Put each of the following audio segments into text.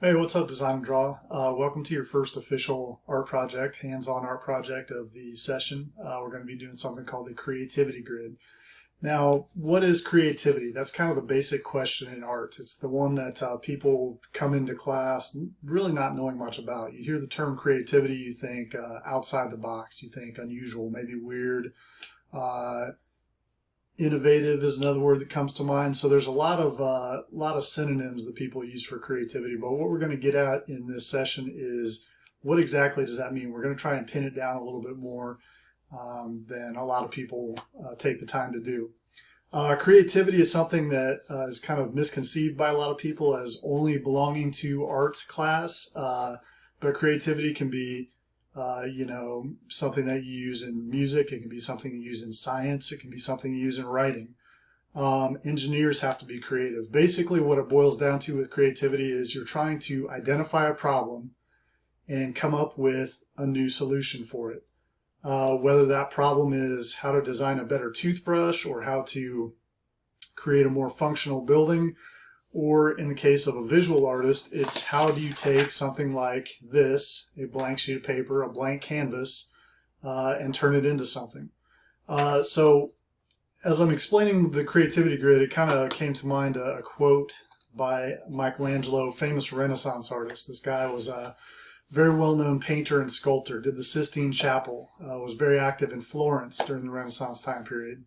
Hey, what's up, Design and Draw? Welcome to your first official art project, hands-on art project of the session. We're going to be doing something called the Creativity Grid. Now, what is creativity? That's kind of the basic question in art. It's the one that people come into class really not knowing much about. You hear the term creativity, you think outside the box, you think unusual, maybe weird. Uh, Innovative is another word that comes to mind. So there's a lot of synonyms that people use for creativity. But what we're going to get at in this session is what exactly does that mean? We're going to try and pin it down a little bit more than a lot of people take the time to do. Creativity is something that is kind of misconceived by a lot of people as only belonging to art class, but creativity can be something that you use in music. It can be something you use in science. It can be something you use in writing. Engineers have to be creative. Basically, what it boils down to with creativity is you're trying to identify a problem and come up with a new solution for it. Whether that problem is how to design a better toothbrush or how to create a more functional building, or in the case of a visual artist, it's how do you take something like this, a blank sheet of paper, a blank canvas, and turn it into something. So as I'm explaining the creativity grid, it kind of came to mind a quote by Michelangelo, famous Renaissance artist. This guy was a very well-known painter and sculptor, did the Sistine Chapel, was very active in Florence during the Renaissance time period.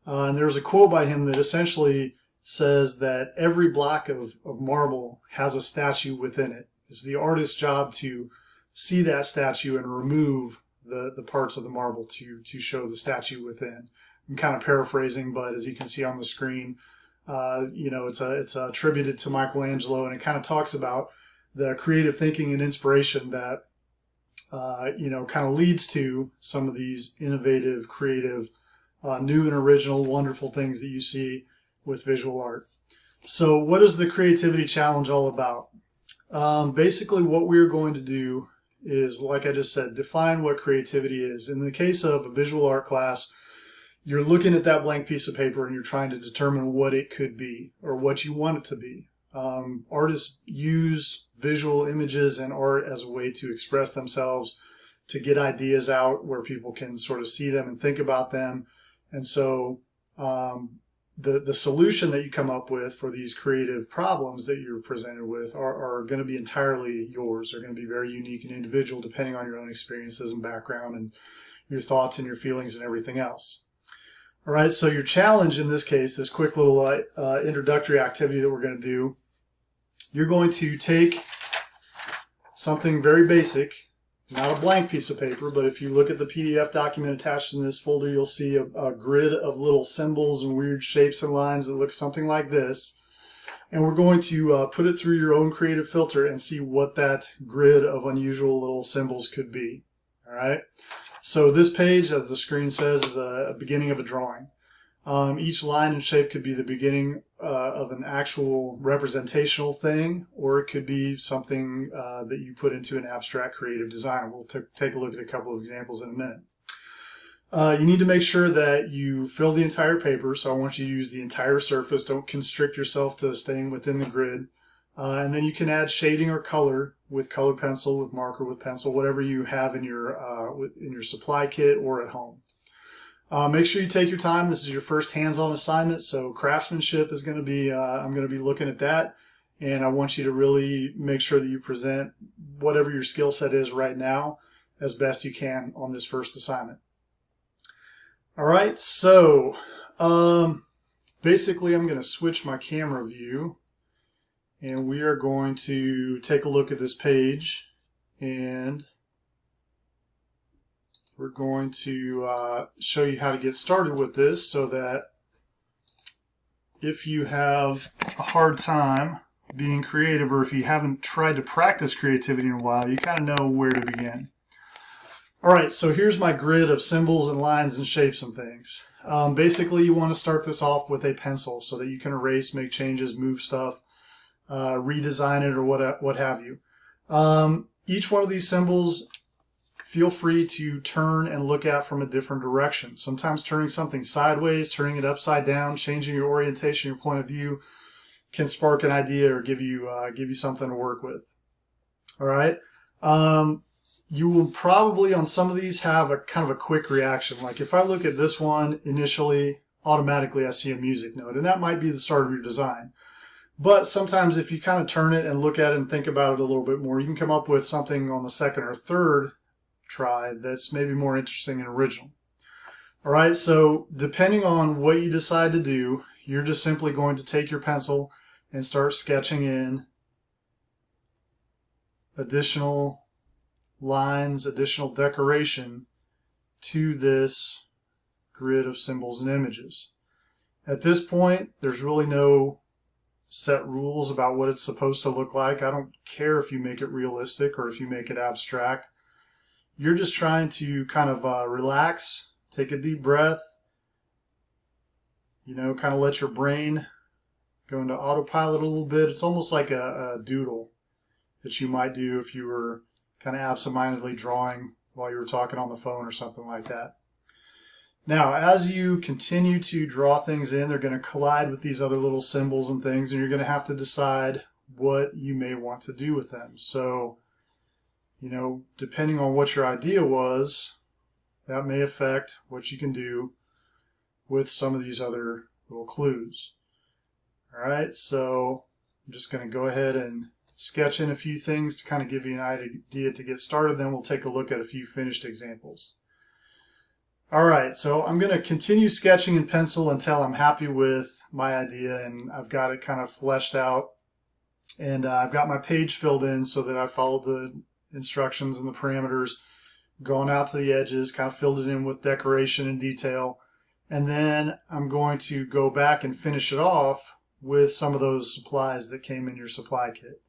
And there's a quote by him that essentially says that every block of marble has a statue within it. It's the artist's job to see that statue and remove the parts of the marble to show the statue within. I'm kind of paraphrasing, but as you can see on the screen, it's attributed to Michelangelo, and it kind of talks about the creative thinking and inspiration that kind of leads to some of these innovative, creative, new and original, wonderful things that you see with visual art. So what is the creativity challenge all about? Basically what we're going to do is, like I just said, define what creativity is. In the case of a visual art class, you're looking at that blank piece of paper and you're trying to determine what it could be or what you want it to be. Artists use visual images and art as a way to express themselves, to get ideas out where people can sort of see them and think about them. And so the solution that you come up with for these creative problems that you're presented with are going to be entirely yours. They're going to be very unique and individual depending on your own experiences and background and your thoughts and your feelings and everything else. All right, so your challenge in this case, this quick little introductory activity that we're going to do, you're going to take something very basic, not a blank piece of paper, but if you look at the PDF document attached in this folder, you'll see a grid of little symbols and weird shapes and lines that look something like this. And we're going to put it through your own creative filter and see what that grid of unusual little symbols could be. All right. So this page, as the screen says, is the beginning of a drawing. Each line and shape could be the beginning of an actual representational thing, or it could be something that you put into an abstract creative design. We'll take a look at a couple of examples in a minute. You need to make sure that you fill the entire paper, so I want you to use the entire surface. Don't constrict yourself to staying within the grid. And then you can add shading or color with colored pencil, with marker, with pencil, whatever you have in your supply kit or at home. Make sure you take your time. This is your first hands-on assignment, so craftsmanship is going to be, I'm going to be looking at that, and I want you to really make sure that you present whatever your skill set is right now as best you can on this first assignment. All right, so basically I'm going to switch my camera view, and we are going to take a look at this page, and we're going to show you how to get started with this so that if you have a hard time being creative, or if you haven't tried to practice creativity in a while, you kind of know where to begin. All right, so here's my grid of symbols and lines and shapes and things. Basically, you want to start this off with a pencil so that you can erase, make changes, move stuff, redesign it, or what have you. Each one of these symbols, feel free to turn and look at from a different direction. Sometimes turning something sideways, turning it upside down, changing your orientation, your point of view can spark an idea or give you something to work with. All right. You will probably on some of these have a kind of a quick reaction. Like if I look at this one initially, automatically I see a music note, and that might be the start of your design. But sometimes if you kind of turn it and look at it and think about it a little bit more, you can come up with something on the second or third try that's maybe more interesting and original. All right, so depending on what you decide to do, you're just simply going to take your pencil and start sketching in additional lines, additional decoration to this grid of symbols and images. At this point, there's really no set rules about what it's supposed to look like. I don't care if you make it realistic or if you make it abstract. You're just trying to kind of relax, take a deep breath, kind of let your brain go into autopilot a little bit. It's almost like a doodle that you might do if you were kind of absentmindedly drawing while you were talking on the phone or something like that. Now, as you continue to draw things in, they're going to collide with these other little symbols and things, and you're going to have to decide what you may want to do with them. So, depending on what your idea was, that may affect what you can do with some of these other little clues. All right, so I'm just going to go ahead and sketch in a few things to kind of give you an idea to get started. Then we'll take a look at a few finished examples. All right, so I'm going to continue sketching in pencil until I'm happy with my idea and I've got it kind of fleshed out. And I've got my page filled in so that I followed the instructions and the parameters, gone out to the edges, kind of filled it in with decoration and detail. And then I'm going to go back and finish it off with some of those supplies that came in your supply kit.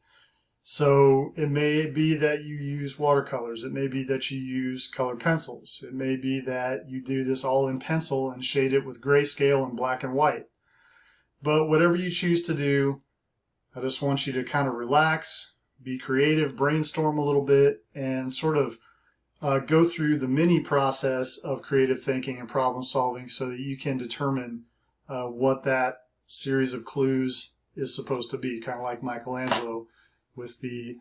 So it may be that you use watercolors. It may be that you use colored pencils. It may be that you do this all in pencil and shade it with grayscale and black and white. But whatever you choose to do, I just want you to kind of relax, be creative, brainstorm a little bit, and sort of go through the mini process of creative thinking and problem solving so that you can determine what that series of clues is supposed to be, kind of like Michelangelo with the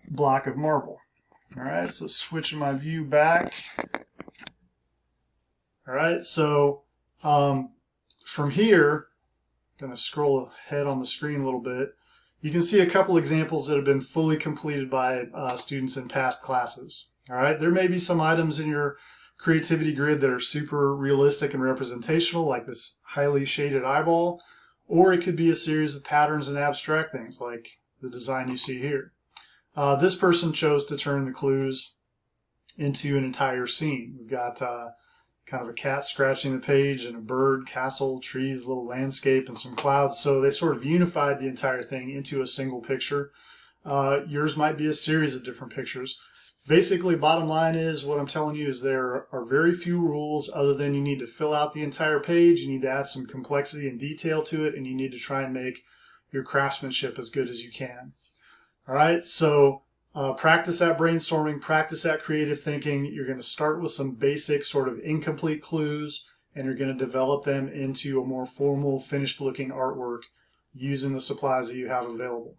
block of marble. All right, so switching my view back. All right, so from here, I'm going to scroll ahead on the screen a little bit. You can see a couple examples that have been fully completed by students in past classes. All right, there may be some items in your creativity grid that are super realistic and representational, like this highly shaded eyeball, or it could be a series of patterns and abstract things like the design you see here. This person chose to turn the clues into an entire scene. We've got kind of a cat scratching the page and a bird, castle, trees, little landscape, and some clouds. So they sort of unified the entire thing into a single picture. Yours might be a series of different pictures. Basically, bottom line is what I'm telling you is there are very few rules other than you need to fill out the entire page, you need to add some complexity and detail to it, and you need to try and make your craftsmanship as good as you can. All right, so practice that brainstorming, practice that creative thinking. You're going to start with some basic sort of incomplete clues, and you're going to develop them into a more formal, finished-looking artwork using the supplies that you have available.